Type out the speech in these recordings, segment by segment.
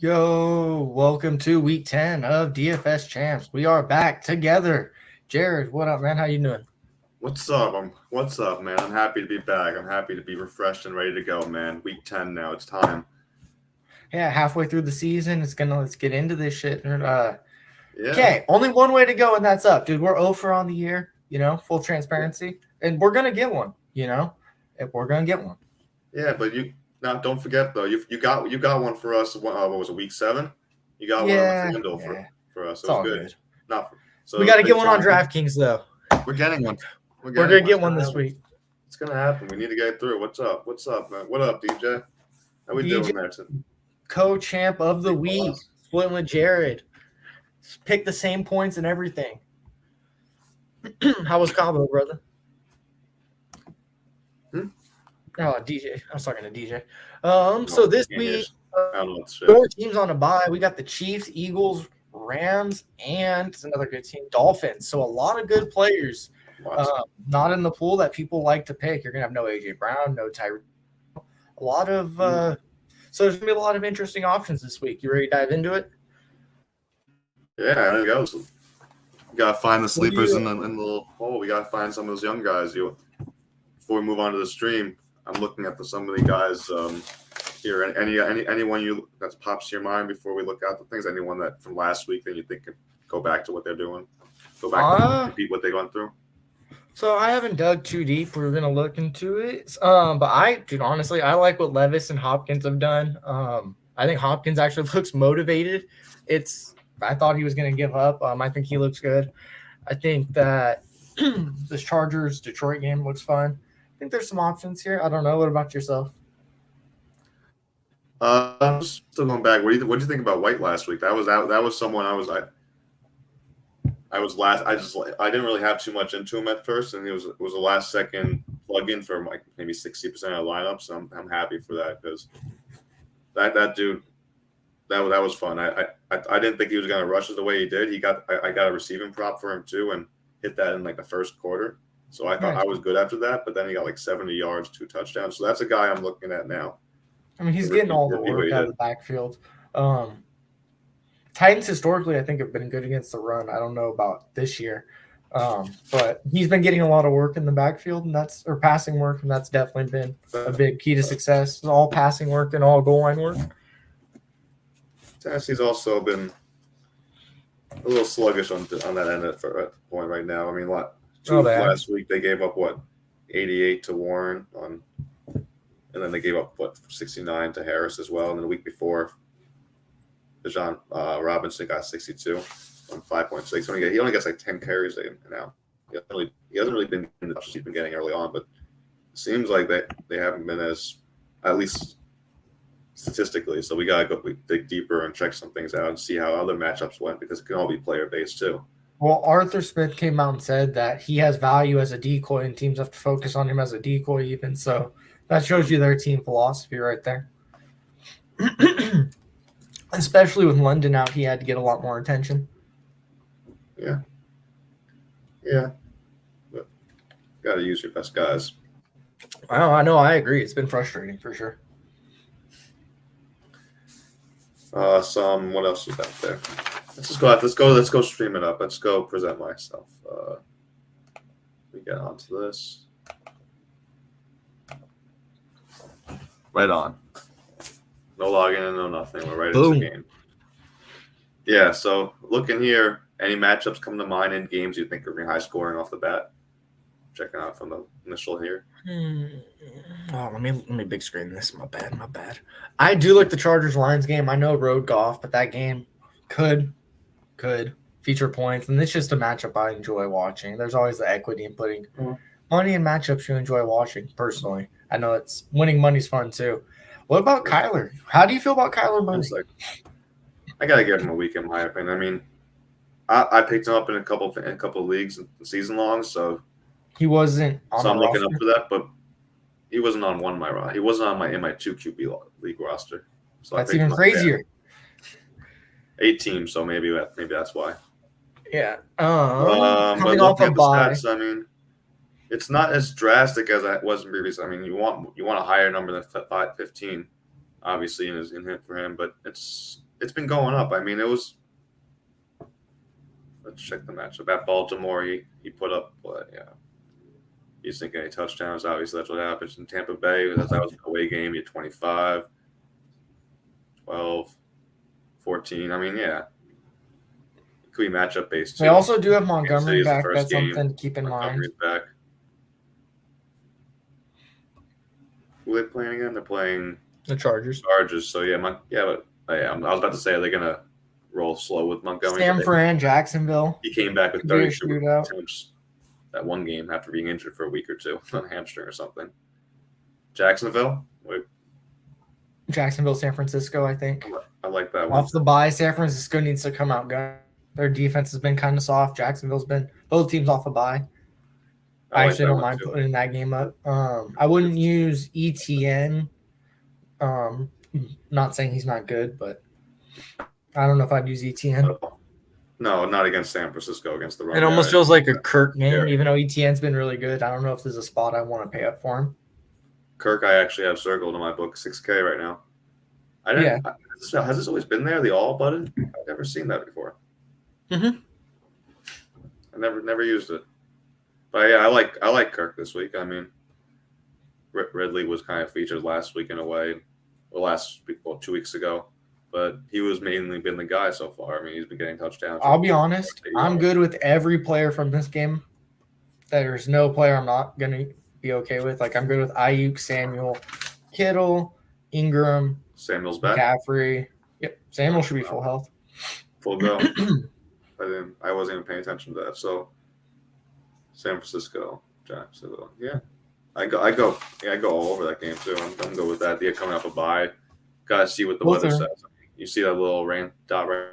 Yo, welcome to week 10 of DFS Champs. We are back together. Jared, what up, man? How you doing? What's up, man? I'm happy to be back. I'm happy to be refreshed and ready to go, man. Week 10 now. It's time. Yeah, halfway through the season. Let's get into this shit. Yeah. Okay, only one way to go, and that's up, dude. We're 0 for on the year, full transparency. And we're gonna get one, If we're gonna get one. Yeah, but don't forget though, you got one for us. What was it, week 7? You got one on the FanDuel for us. It was good. So we got to get one on Draftkings though. We're getting one. We're gonna get one this week. It's gonna happen. We need to get through. What's up? What's up, man? What up, DJ? How we doing, Madison? Co-champ of the week, splitting with Jared. Pick the same points and everything. How was combo, brother? Oh, DJ. I was talking to DJ. So this week, 4 teams on a bye. We got the Chiefs, Eagles, Rams, and it's another good team, Dolphins. So a lot of good players. Not in the pool that people like to pick. You're gonna have no AJ Brown, no Tyree. A lot of so there's gonna be a lot of interesting options this week. You ready to dive into it? Yeah, there it goes. You gotta find the sleepers in the little hole. We gotta find some of those young guys. Before we move on to the stream, I'm looking at some of the guys here. Anyone that pops to your mind before we look out the things? Anyone that from last week that you think could go back to what they're doing? Go back to repeat what they've gone through? So I haven't dug too deep. We're gonna look into it. But honestly, I like what Levis and Hopkins have done. I think Hopkins actually looks motivated. I thought he was gonna give up. I think he looks good. I think that this Chargers Detroit game looks fun. I think there's some options here. I don't know. What about yourself? I'm still going back. What do you think about White last week? That was someone I didn't really have too much into him at first, and it was a last second plug-in for like maybe 60% of the lineup. So I'm happy for that because that dude that was fun. I didn't think he was going to rush it the way he did. I got a receiving prop for him too, and hit that in like the first quarter. So I thought I was good after that, but then he got like 70 yards, 2 touchdowns. So that's a guy I'm looking at now. I mean, he's getting all the work out of the backfield. Titans historically, I think, have been good against the run. I don't know about this year, but he's been getting a lot of work in the backfield, or passing work, and that's definitely been a big key to success. All passing work and all goal line work. Tennessee's also been a little sluggish on that end at the point right now. I mean, last week they gave up 88 to Warren and then they gave up 69 to Harris as well. And then the week before, Bijan Robinson got 62 on 5.6. He only gets like 10 carries now. He hasn't really been in the touches he's been getting early on, but it seems like they haven't been as, at least statistically. So we gotta dig deeper and check some things out and see how other matchups went because it can all be player based too. Well, Arthur Smith came out and said that he has value as a decoy, and teams have to focus on him as a decoy even. So that shows you their team philosophy right there. Especially with London out, he had to get a lot more attention. Yeah. But got to use your best guys. I know. I agree. It's been frustrating for sure. What else is out there? Let's go stream it up. Let's go present myself. We get onto this. Right on. No login and no nothing. We're right into the game. Yeah, so looking here, any matchups come to mind in games you think are going to be high scoring off the bat? Checking out from the initial here. Oh, let me big screen this. My bad. I do like the Chargers-Lions game. I know road golf, but that game could feature points, and it's just a matchup I enjoy watching. There's always the equity in putting money in matchups you enjoy watching, personally. I know it's winning money's fun, too. What about Kyler? How do you feel about Kyler Murray? I got to give him a week, in my opinion. I mean, I picked him up in a couple of leagues season long, so he wasn't on so I'm looking up for that, but he wasn't on one of my roster. He wasn't on my 2 QB league roster. So that's even crazier. 8 teams, so maybe that's why. Yeah. Coming off a bye. Stats, I mean, it's not as drastic as it was in previous. I mean, you want a higher number than 15, obviously, in him for him, but it's it's been going up. I mean, it was. Let's check the matchup. At Baltimore, he put up what? Yeah. He didn't get any touchdowns. Obviously, that's what happens in Tampa Bay. That was an away game. He had 25, 12, 14. I mean, yeah. It could be matchup based. They also do have Montgomery back. That's something to keep in mind. Back. Who are they playing again? They're playing the Chargers. So yeah, but I was about to say, are they gonna roll slow with Montgomery? Stanford and Jacksonville. He came back with 32 attempts that one game after being injured for a week or two on a hamstring or something. Jacksonville? Jacksonville, San Francisco, I think. I like that one. Off the bye, San Francisco needs to come out gun. Their defense has been kind of soft. Jacksonville's been both teams off the bye. I actually don't mind putting that game up. I wouldn't use ETN. Not saying he's not good, but I don't know if I'd use ETN. No, not against San Francisco, against the run. It almost feels like a Kirk game, even though ETN's been really good. I don't know if there's a spot I want to pay up for him. Kirk, I actually have circled in my book, 6K right now. Has this always been there, the all button? I've never seen that before. Mm-hmm. I never used it. But yeah, I like Kirk this week. I mean, Ridley was kind of featured last week in a way, 2 weeks ago. But he was mainly been the guy so far. I mean, he's been getting touchdowns. I'll be honest. I'm good with every player from this game. There's no player I'm not going to be okay with. Like, I'm good with Ayuk, Samuel, Kittle, Ingram. Samuel's back. McCaffrey. Yep. Samuel should be full health. Full go. I wasn't even paying attention to that. So, San Francisco, Jacksonville. Yeah. I go all over that game, too. I'm good with that. They're coming off a bye. Got to see what the weather says. You see that little rain dot right?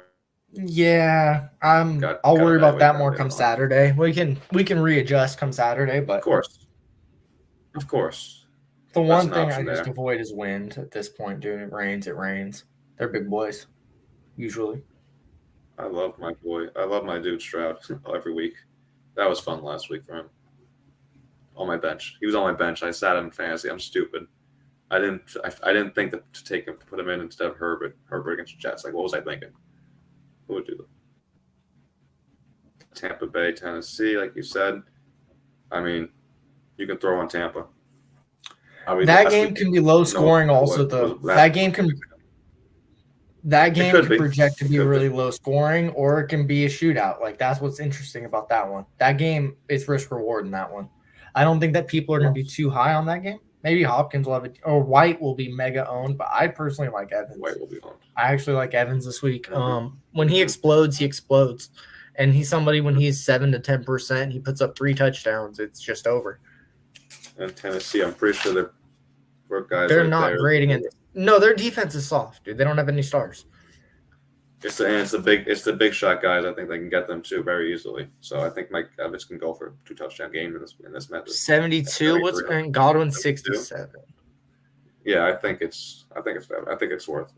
Yeah, I'll worry about that more come Saturday. We can readjust come Saturday, but of course. The one thing I just avoid is wind at this point. Dude, it rains. They're big boys, usually. I love my boy. I love my dude Stroud every week. That was fun last week for him. On my bench, he was on my bench. I sat him in fantasy. I'm stupid. I didn't think to take him to put him in instead of Herbert. Herbert against the Jets. Like, what was I thinking? Who would do that? Tampa Bay, Tennessee, like you said. I mean, you can throw on Tampa. That game can be low scoring also, though. That game can project to be really low scoring, or it can be a shootout. Like, that's what's interesting about that one. That game is risk reward in that one. I don't think that people are going to be too high on that game. Maybe Hopkins will have it, or White will be mega owned, but I personally like Evans. White will be owned. I actually like Evans this week. When he explodes, and he's somebody when he's 7 to 10%, he puts up 3 touchdowns. It's just over. And Tennessee, I'm pretty sure they're not great against. No, their defense is soft, dude. They don't have any stars. It's the big shot guys. I think they can get them too very easily. So I think Mike Evans can go for a 2 touchdown game in this method. 72. What's Godwin 67? Yeah, I think it's worth.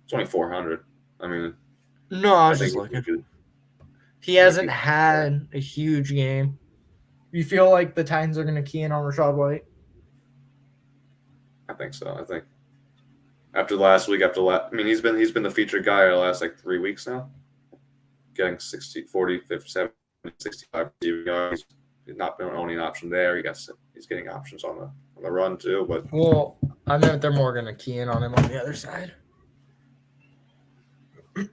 It's only 400. I mean, no, I was just looking. He hasn't had a huge game. You feel like the Titans are going to key in on Rachaad White? I think so. I think. After last week, I mean, he's been the featured guy the last 3 weeks now, getting 60, 40, 57, 65 yards. He's not been only an option there. He's getting options on the run too. But I meant they're more going to key in on him on the other side. They're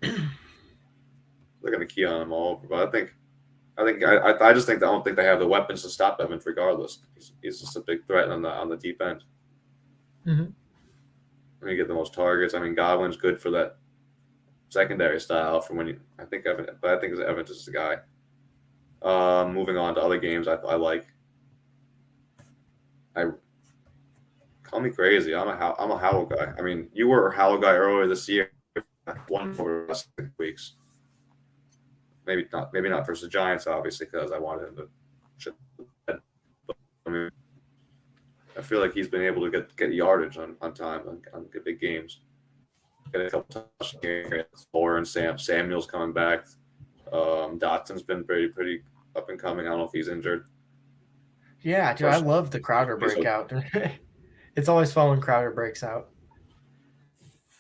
going to key on him all over. But I just think I don't think they have the weapons to stop Evans regardless. He's just a big threat on the deep end. Mm-hmm. You get the most targets. I mean, Godwin's good for that secondary style from when you. I think Evans is the guy. Moving on to other games, I like. Call me crazy. I'm a Howell guy. I mean, you were a Howell guy earlier this year. One for the last 6 weeks. Maybe not versus the Giants, obviously, because I wanted him to shit the bed. But I mean, I feel like he's been able to get yardage on time on big games. Get a couple touchdowns here. And Samuel's coming back. Dotson's been pretty up and coming. I don't know if he's injured. Yeah, dude, I love the Crowder breakout. It's always fun when Crowder breaks out.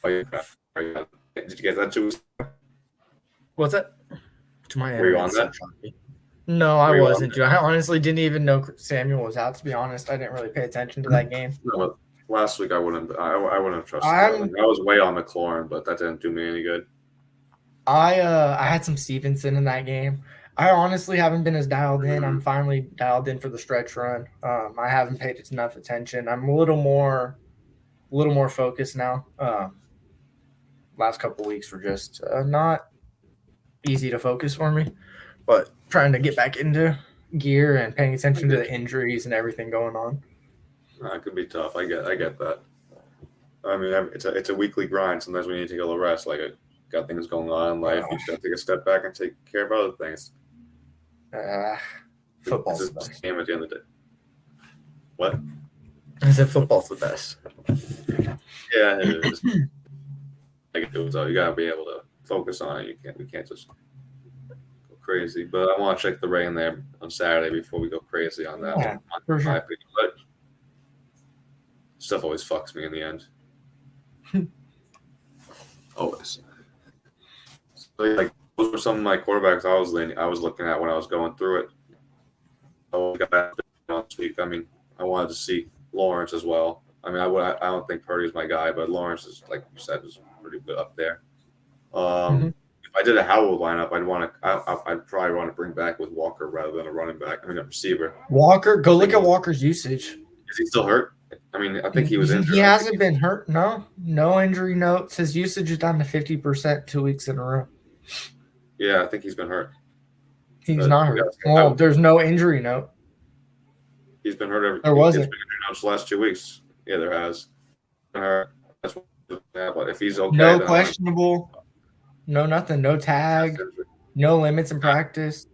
Oh, yeah. Did you get that too? What's that? To my Were you on that? No, I wasn't. I honestly didn't even know Samuel was out. To be honest, I didn't really pay attention to that game. No, last week I wouldn't have trusted him. I was way on McLaurin, but that didn't do me any good. I had some Stevenson in that game. I honestly haven't been as dialed in. I'm finally dialed in for the stretch run. I haven't paid enough attention. I'm a little more focused now. Last couple of weeks were just not easy to focus for me, but trying to get back into gear and paying attention to the injuries and everything going on. It could be tough. I get that. I mean, it's a weekly grind. Sometimes we need to take a little rest. Like, got things going on in life. You just got to take a step back and take care of other things. Football's the best. Game at the end of the day. What? I said football's the best. Yeah, it is. You gotta be able to focus on it. We can't just go crazy. But I want to check the rain there on Saturday before we go crazy on that one. For sure. But stuff always fucks me in the end. Always. So, like, those were some of my quarterbacks I was looking at when I was going through it. Last week. I mean, I wanted to see Lawrence as well. I mean, I don't think Purdy's my guy, but Lawrence is, like you said, is pretty good up there. If I did a Howell lineup, I'd probably want to bring back with Walker rather than a running back. I mean, a receiver. Walker, go look at Walker's usage. Is he still hurt? I mean, I think he was injured. He hasn't been hurt. No injury notes. His usage is down to 50% 2 weeks in a row. Yeah, I think he's been hurt. He's not hurt. Well, there's no injury note. He's been hurt There wasn't. He's been injured notes the last 2 weeks. Yeah, there has. That's what, but if he's okay, no questionable, no nothing, no tag, no limits in practice.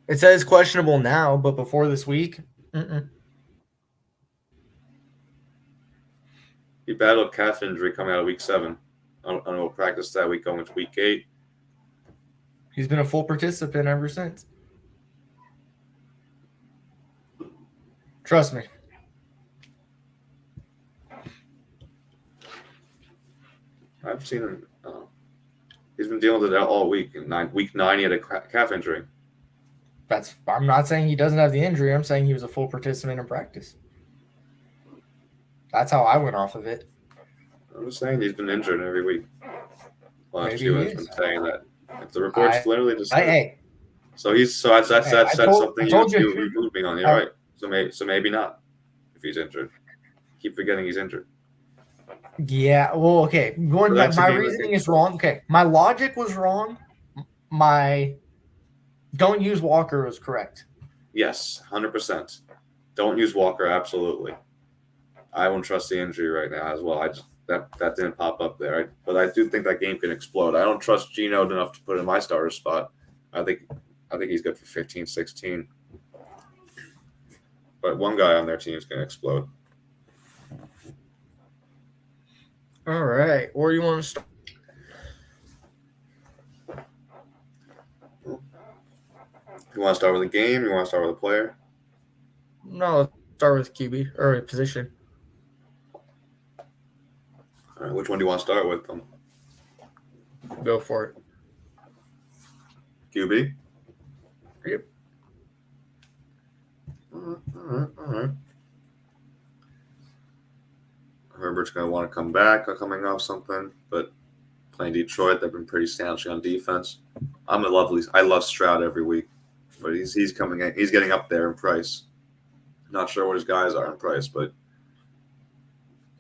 It says questionable now, but before this week, He battled calf injury coming out of week 7. I don't know, practice that week going to week 8. He's been a full participant ever since. Trust me. I've seen him. He's been dealing with it all week. In week 9, he had a calf injury. I'm not saying he doesn't have the injury. I'm saying he was a full participant in practice. That's how I went off of it. I'm just saying he's been injured every week. Last few has been saying that. If the report's literally just so that's something you moved me on. You're right. So maybe not if he's injured. Keep forgetting he's injured. Yeah. Well, okay. My reasoning is wrong. Okay, my logic was wrong. My don't use Walker was correct. Yes, 100%. Don't use Walker. Absolutely. I won't trust the injury right now as well. That didn't pop up there. But I do think that game can explode. I don't trust Geno enough to put in my starter spot. I think he's good for 15, 16. But one guy on their team is going to explode. All right. Where do you want to start? You want to start with a game? You want to start with a player? No, let's start with QB or a position. All right, which one do you want to start with? Go for it. QB? Yep. All right. Herbert's going to want to come back or coming off something, but playing Detroit, they've been pretty stanching on defense. I love Stroud every week, but he's coming in. He's getting up there in price. Not sure what his guys are in price, but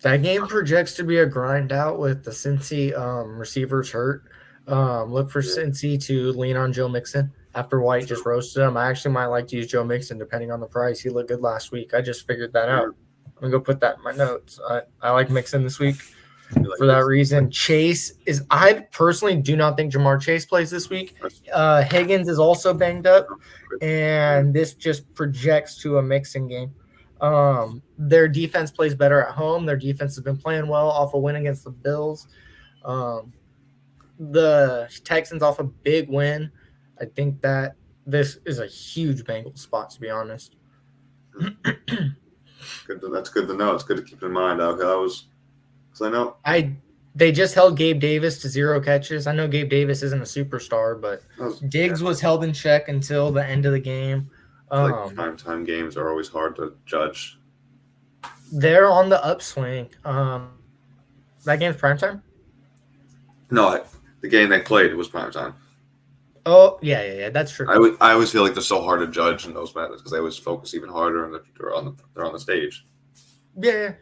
that game projects to be a grind out with the Cincy receivers hurt. Look for Cincy to lean on Joe Mixon after White just roasted him. I actually might like to use Joe Mixon depending on the price. He looked good last week. I just figured that out. I'm going to go put that in my notes. I like Mixon this week for that reason. Chase is – I personally do not think Jamar Chase plays this week. Higgins is also banged up, and this just projects to a Mixon game. Their defense plays better at home. Their defense has been playing well off a win against the Bills. The Texans off a big win. I think that this is a huge Bengals spot, to be honest. That's good to know. It's good to keep in mind. Okay, Because I know they just held Gabe Davis to 0 catches. I know Gabe Davis isn't a superstar, but Diggs was held in check until the end of the game. Primetime games are always hard to judge. They're on the upswing. That game's primetime? No, the game they played was primetime. Oh, yeah, that's true. I always feel like they're so hard to judge in those matters because they always focus even harder and they're on the stage. Yeah,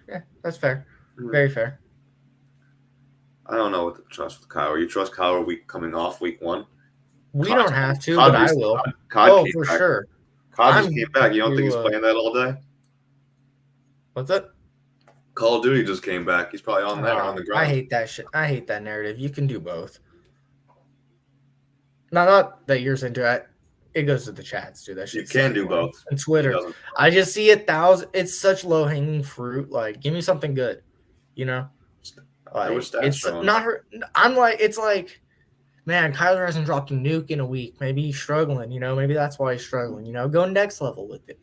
that's fair. Mm-hmm. Very fair. I don't know what to trust with Kyler. You trust Kyler coming off week 1? We don't have to, but I will. For sure. Cod just came back. You don't think he's playing that all day? What's that? Call of Duty just came back. He's probably on there on the ground. I hate that shit. I hate that narrative. You can do both. Not that yours into it. It goes to the chats, dude. That shit. You can do both. And Twitter. I just see 1,000. It's such low hanging fruit. Like, give me something good. You know? Like, it's not her. It's like, man, Kyler hasn't dropped a nuke in a week. Maybe he's struggling. You know, maybe that's why he's struggling. You know, go next level with it.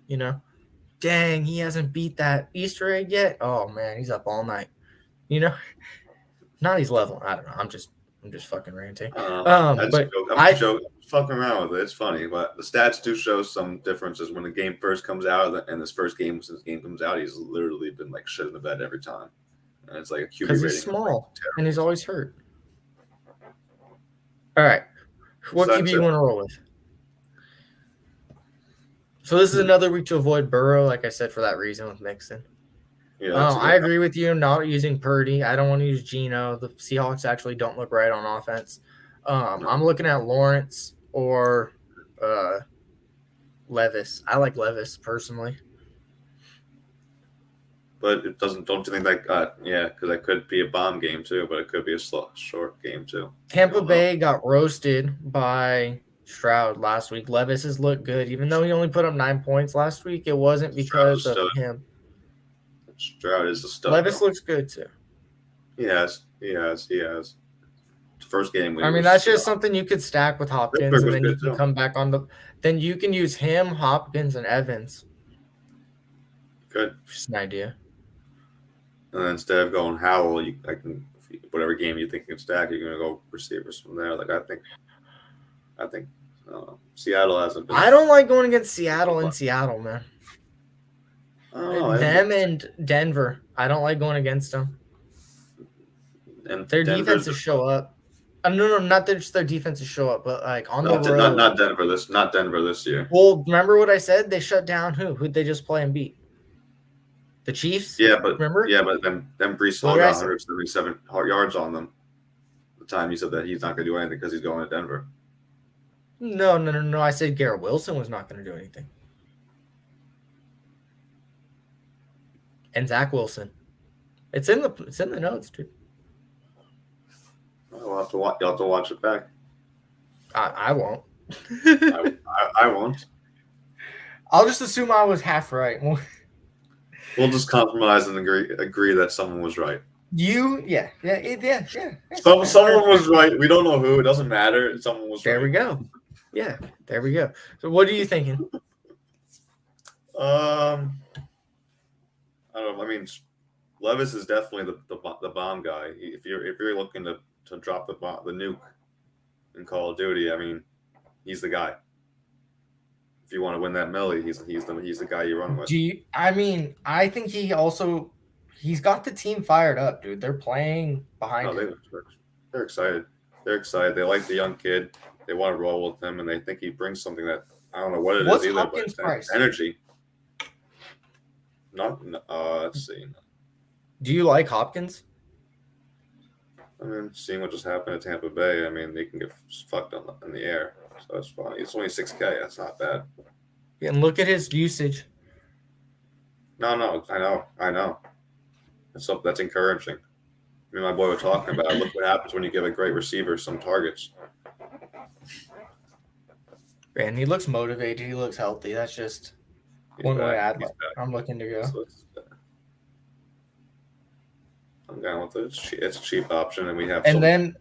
You know, dang, he hasn't beat that Easter egg yet. Oh man, he's up all night. You know, not he's leveling. I don't know. I'm just fucking ranting. I'm joking. Fucking around with it. It's funny, but the stats do show some differences when the game first comes out. And this first game, since the game comes out, he's literally been like shit in the bed every time. And it's like a QB rating. Because he's small and he's always hurt. All right. What QB you want to roll with? So this is another week to avoid Burrow, like I said, for that reason with Mixon. Yeah, I agree with you not using Purdy. I don't want to use Geno. The Seahawks actually don't look right on offense. I'm looking at Lawrence or Levis. I like Levis personally. But it doesn't. Don't you think that? Because that could be a bomb game too. But it could be a short game too. Tampa Bay got roasted by Stroud last week. Levis has looked good, even though he only put up 9 points last week. It wasn't because of him. Stroud is a stud. Levis looks good too. He has. The first game. That's just something you could stack with Hopkins, and then you can come back on the. Then you can use him, Hopkins, and Evans. Good. Just an idea. And then instead of going Howell, whatever game you think you can stack, you're going to go receivers from there. Like I think Seattle hasn't been. I don't like going against Seattle in Seattle, man. Them and Denver. I don't like going against them. And their defenses show up. No, not just their defenses show up, but like on the road. Not Denver this year. Well, remember what I said? They shut down who? Who'd they just play and beat? The Chiefs? Yeah, but remember? Yeah, but then Brees Hall got 177 yards on them. The time he said that he's not going to do anything because he's going to Denver. No. I said Garrett Wilson was not going to do anything. And Zach Wilson. It's in the notes, dude. You'll have to watch it back. I won't. I won't. I'll just assume I was half right. We'll just compromise and agree that someone was right. Yeah. Someone was right. We don't know who. It doesn't matter. Someone was right. There we go. Yeah, there we go. So what are you thinking? I don't know. I mean, Levis is definitely the bomb guy. If you're looking to drop the nuke in Call of Duty, I mean, he's the guy. If you want to win that melee, he's the guy you run with. I think he's got the team fired up, dude. They're playing behind him. They're excited. They like the young kid. They want to roll with him, and they think he brings something that I don't know what it is either. What's Hopkins' price? Energy. Let's see. Do you like Hopkins? I mean, seeing what just happened at Tampa Bay, I mean, they can get fucked in the air. So that's fine. It's only $6,000. That's not bad. Yeah, and look at his usage. No, I know. That's encouraging. Me and my boy were talking about it. Look what happens when you give a great receiver some targets. Man, he looks motivated. He looks healthy. That's just one way I'm looking to go. I'm going with it. It's a cheap option, and we have. And then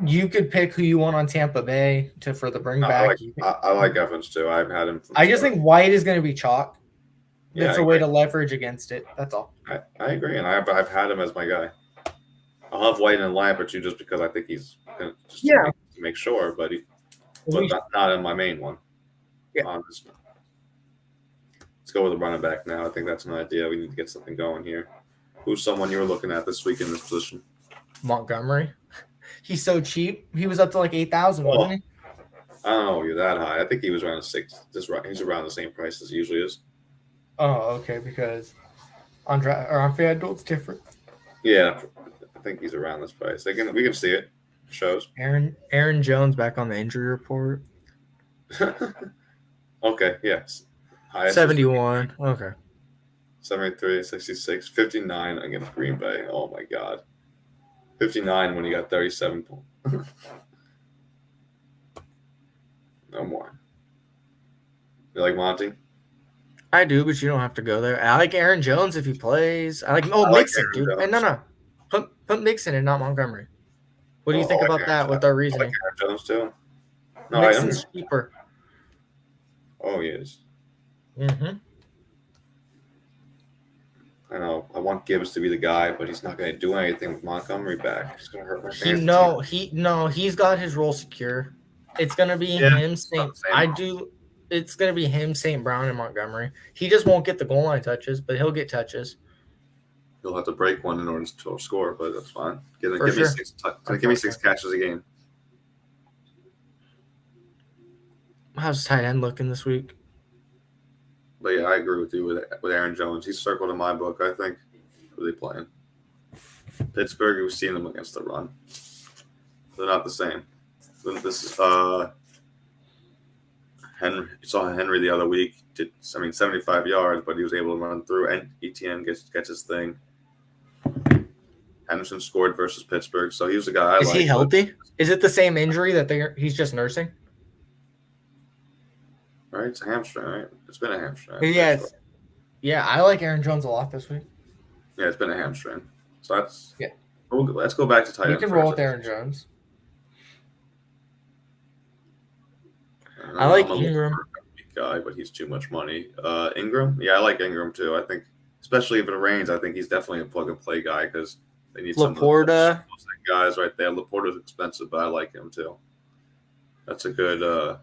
you could pick who you want on Tampa Bay for the bring back. I like Evans too. I've had him. I just think White is going to be chalk. It's a way to leverage against it. That's all. I agree, and I've had him as my guy. I'll have White in the lineup or two just because I think he's just to make sure, but not in my main one. Yeah. Let's go with a running back now. I think that's an idea. We need to get something going here. Who's someone you were looking at this week in this position? Montgomery. He's so cheap. He was up to like 8,000, wasn't he? I don't know you're that high. I think he was around 6. He's around the same price as he usually is. Oh, okay. Because on FanDuel it's different. Yeah, I think he's around this price. We can see it. It shows. Aaron Jones back on the injury report. Okay. Yes. Highest 71. Okay. 73, 66, 59 against Green Bay. Oh my God. 59 when he got 37 points. No more. You like Monty? I do, but you don't have to go there. I like Aaron Jones if he plays. I like Mixon, dude. And no. Put Mixon and not Montgomery. What do you think about that with our reasoning? I like Aaron Jones too. No, Mixon's cheaper. Oh, he is. Mm-hmm. I know. I want Gibbs to be the guy, but he's not going to do anything with Montgomery back. He's going to hurt my fantasy. He's got his role secure. It's going to be him, It's going to be him, St. Brown, and Montgomery. He just won't get the goal line touches, but he'll get touches. He'll have to break one in order to score, but that's fine. Give me 6 catches a game. How's tight end looking this week? But yeah, I agree with you with Aaron Jones. He's circled in my book, I think. Who are they playing? Pittsburgh, we've seen them against the run. They're not the same. This is Henry. You saw Henry the other week. 75 yards, but he was able to run through, and ETN gets his thing. Henderson scored versus Pittsburgh, so he was a guy I like. Is he healthy? Is it the same injury that he's just nursing? Right, it's a hamstring, right? It's been a hamstring. Yeah, I like Aaron Jones a lot this week. Yeah, it's been a hamstring. So that's let's go back to tight end. You can roll with Aaron Jones. I like Ingram. Guy, but he's too much money. Ingram, yeah, I like Ingram too. I think, especially if it rains, I think he's definitely a plug and play guy because they need Laporta. Some guys right there. Laporta's expensive, but I like him too. That's a good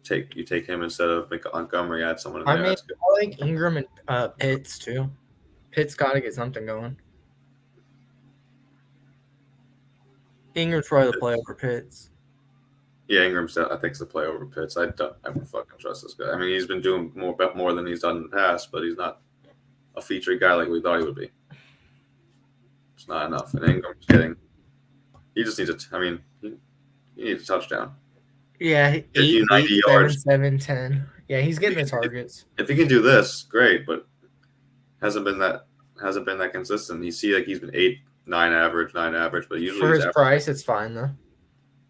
take. You take him instead of Montgomery. Add someone in there. I like Ingram and Pitts too. Pitts got to get something going. Ingram's probably the play over Pitts. Yeah, Ingram's I think is the play over Pitts. I don't fucking trust this guy. I mean, he's been doing more than he's done in the past, but he's not a featured guy like we thought he would be. It's not enough. And Ingram's he just needs he needs a touchdown. Yeah, 90 yards. 7, 10. Yeah, he's getting the targets. If he can do this, great, but hasn't been that consistent. You see, he's been 8, 9 average, but usually for his price, it's fine though.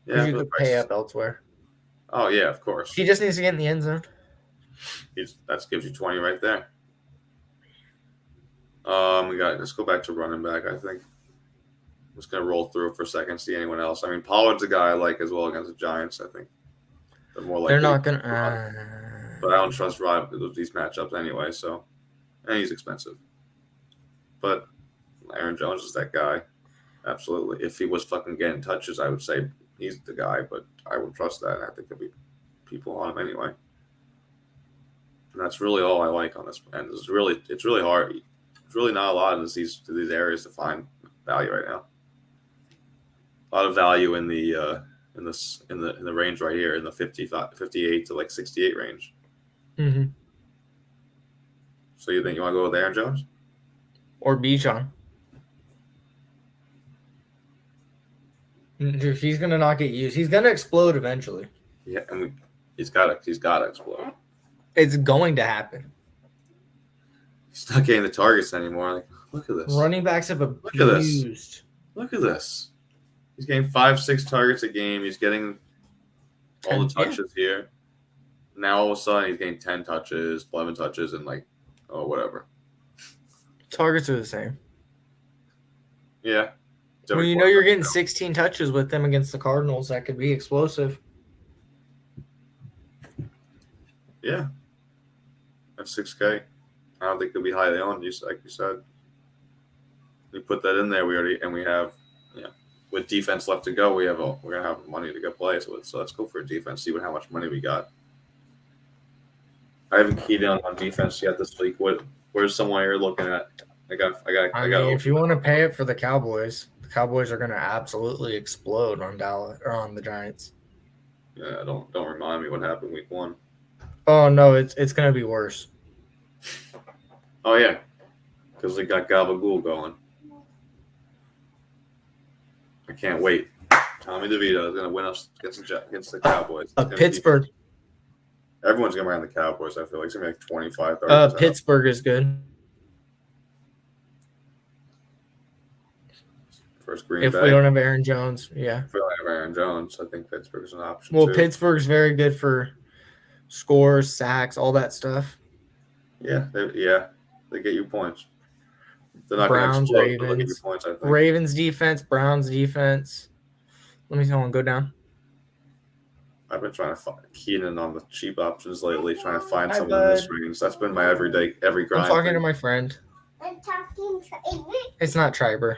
Yeah, you could pay up elsewhere. Oh yeah, of course. He just needs to get in the end zone. That gives you 20 right there. Let's go back to running back. I think I'm just gonna roll through for a second, see anyone else. Pollard's a guy I like as well against the Giants. I think they're more like they're not gonna. But I don't trust Rod with these matchups anyway. So, and he's expensive. But Aaron Jones is that guy. Absolutely. If he was fucking getting touches, I would say he's the guy, but I would trust that. I think there'll be people on him anyway. And that's really all I like on this. And it's really hard. It's really not a lot in these areas to find value right now. A lot of value in the range right here in the 58 to 68 range. Mm-hmm. So you think you want to go with Aaron Jones or Bijan? Dude, he's gonna not get used. He's gonna explode eventually. Yeah, he's gotta explode. It's going to happen. He's not getting the targets anymore. Look at this. Running backs have abused. Look at this. He's getting 5-6 targets a game. He's getting all the touches here. Now all of a sudden he's getting 10 touches, 11 touches, and whatever. Targets are the same. Yeah. When you know you're getting 16 touches with them against the Cardinals, that could be explosive. Yeah. That's $6K. I don't think it'll be highly owned, like you said. We put that in there. We have, with defense left to go, we're gonna have money to go play with. So let's go for a defense. See how much money we got. I haven't keyed in on defense yet this week. Where's someone you're looking at? I mean, if you want to pay it for the Cowboys are going to absolutely explode on Dallas or on the Giants. Yeah, don't remind me what happened week 1. Oh no, it's going to be worse. Oh yeah, because they got Gabagool going. I can't wait. Tommy DeVito is going to win us against the Cowboys. Pittsburgh. Everyone's going to be on the Cowboys. I feel like it's going to be like 25-30%. Pittsburgh is good. First Green Bay. If we don't have Aaron Jones, yeah. If we don't have Aaron Jones, I think Pittsburgh's an option. Well, Pittsburgh's very good for scores, sacks, all that stuff. Yeah, they get you points. They're not Browns, going to Ravens. They'll get you points, I think. Ravens defense, Browns defense. Let me see one go down. I've been trying to key in on the cheap options lately, trying to find someone in this range. That's been my every grind. I'm talking to my friend. I'm talking Triber. It's not Triber.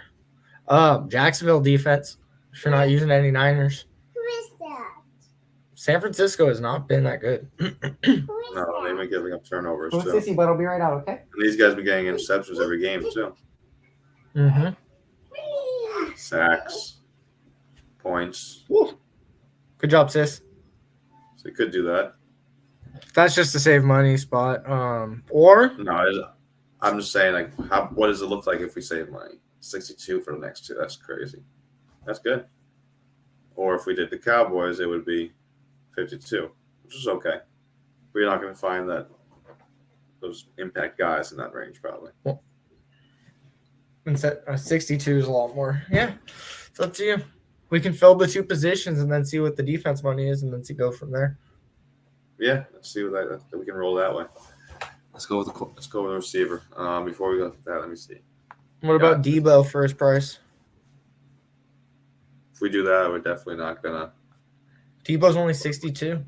Jacksonville defense. If you're not using any Niners. Who is that? San Francisco has not been that good. No, they've been giving up turnovers too. Sissy, but I'll be right out, okay? And these guys been getting interceptions every game too. Mm-hmm. Sacks, points. Woo. Good job, sis. So you could do that. That's just a save money spot. Or no, I'm just saying, like, what does it look like if we save money? 62 for the next 2. That's crazy. That's good. Or if we did the Cowboys, it would be 52, which is okay. We're not going to find those impact guys in that range, probably. Well, 62 is a lot more. Yeah, it's up to you. We can fill the 2 positions and then see what the defense money is, and then go from there. Yeah, let's see what we can roll that way. Let's go with the receiver. Before we go with that, let me see. What about Debo first price? If we do that, we're definitely not gonna. Debo's only 62.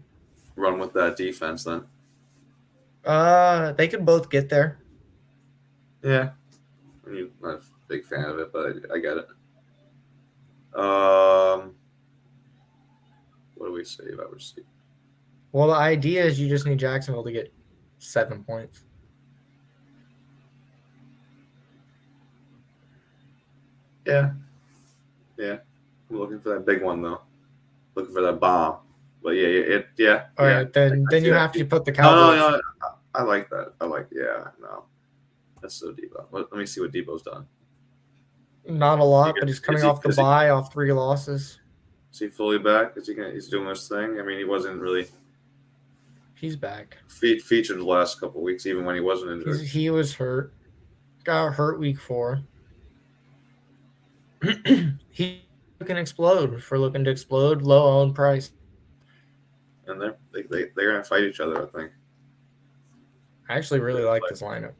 Run with that defense then. They could both get there. Yeah, I'm not a big fan of it, but I get it. What do we say about receiver? Well, the idea is you just need Jacksonville to get 7 points. Yeah. I'm looking for that big one though. Looking for that bomb. But yeah. All right, then you have to put the Cowboys. No. I like that. No. That's so Debo. Let me see what Debo's done. Not a lot, but he's coming off the bye, off 3 losses. Is he fully back? He's doing this thing? I mean, he wasn't really. He's back. Featured the last couple of weeks, even when he wasn't injured. He was hurt. Got hurt week 4. He can explode. If we're looking to explode, low owned price. And they're gonna fight each other, I think. I actually really like this lineup.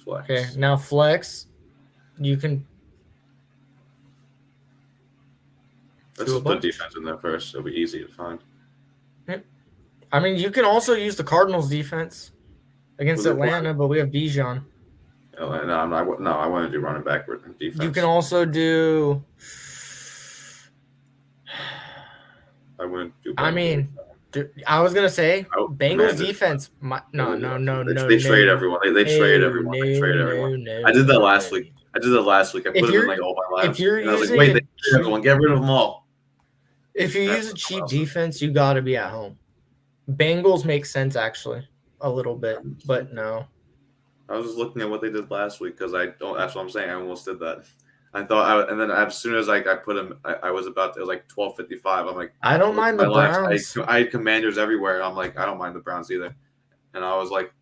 Flex. Okay, now flex. You can. Let's just put defense in there first. It'll be easy to find. I mean, you can also use the Cardinals defense against Atlanta, but we have Bijan. No, I want to do running back defense. You can also do. I wouldn't do. I was gonna say Bengals defense. No. They trade everyone. They trade everyone. I did that last week. I put them in like all my lives. If you're using, I was like, wait, they trade everyone. Get rid of them all. If you use a cheap defense, you got to be at home. Bengals make sense actually a little bit, but no. I was just looking at what they did last week because I don't. That's what I'm saying. I almost did that. I thought, and then as soon as I put him, I was about to. It was like 12:55. I'm like, I don't mind the Browns. I had Commanders everywhere. I'm like, I don't mind the Browns either. And I was like,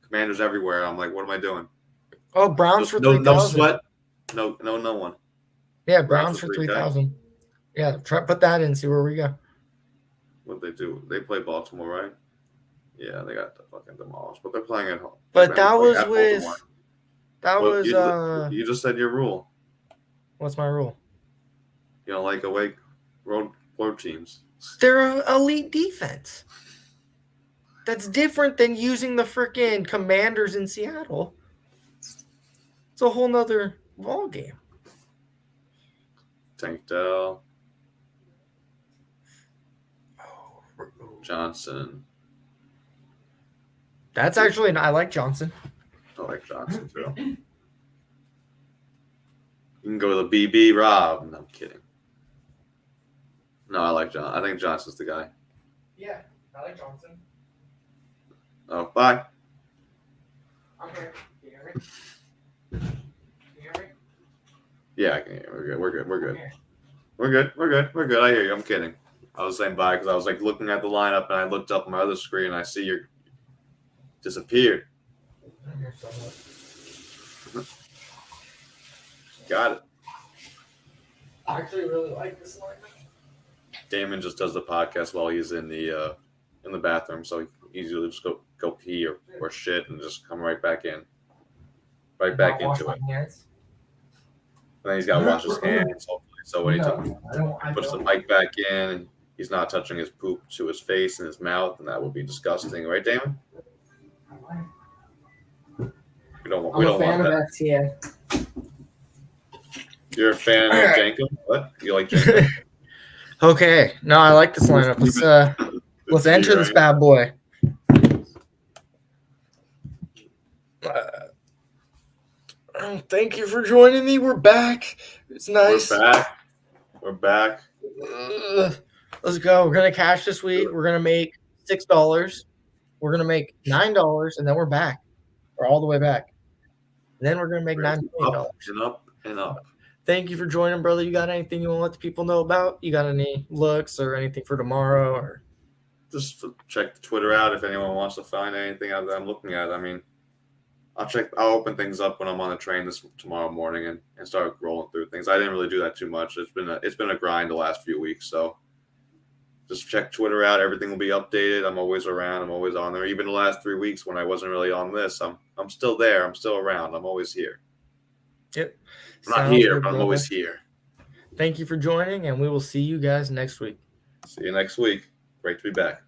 Commanders everywhere. I'm like, what am I doing? Oh, Browns for 3,000. No sweat. No one. Yeah, Browns for 3,000. Yeah, put that in. See where we go. What they do? They play Baltimore, right? Yeah, they got fucking demolished, but they're playing at home. But that was with. That was. You just said your rule. What's my rule? You don't like away road teams. They're an elite defense. That's different than using the freaking Commanders in Seattle. It's a whole nother ball game. Tank Dell. Johnson. That's actually, I like Johnson. I like Johnson too. You can go to the BB Rob. No, I'm kidding. No, I like John. I think Johnson's the guy. Yeah, I like Johnson. Oh, bye. I'm here. Can you hear me? Can you hear me? Yeah, I can hear you. We're good. We're good. I hear you. I'm kidding. I was saying bye because I was like looking at the lineup and I looked up on my other screen and I see you disappeared. I'm here somewhere. Got it. I actually really like this lineup. Damon just does the podcast while he's in the bathroom, so he usually just go pee or shit and just come right back in. Right back into it. Hands. And then he's got to wash his hands, hopefully. So when he puts the mic back in, he's not touching his poop to his face and his mouth, and that would be disgusting, right, Damon? We don't want that. FTN. You're a fan of Jankum? What? You like Jankum? Okay. No, I like this lineup. Let's enter this bad boy. Thank you for joining me. We're back. It's nice. We're back. Let's go. We're gonna cash this week. We're gonna make $6. We're gonna make $9, and then we're back. We're all the way back. And then we're gonna make $9 million. Up and up. Thank you for joining, brother. You got anything you want to let the people know about? You got any looks or anything for tomorrow? Or just check the Twitter out if anyone wants to find anything out that I'm looking at. I mean, I'll open things up when I'm on the train tomorrow morning and start rolling through things. I didn't really do that too much. It's been a grind the last few weeks, so just check Twitter out. Everything will be updated. I'm always around. I'm always on there. Even the last 3 weeks when I wasn't really on this, I'm still there. I'm still around. I'm always here. Yep. I'm not here, but I'm always here. Thank you for joining, and we will see you guys next week. See you next week. Great to be back.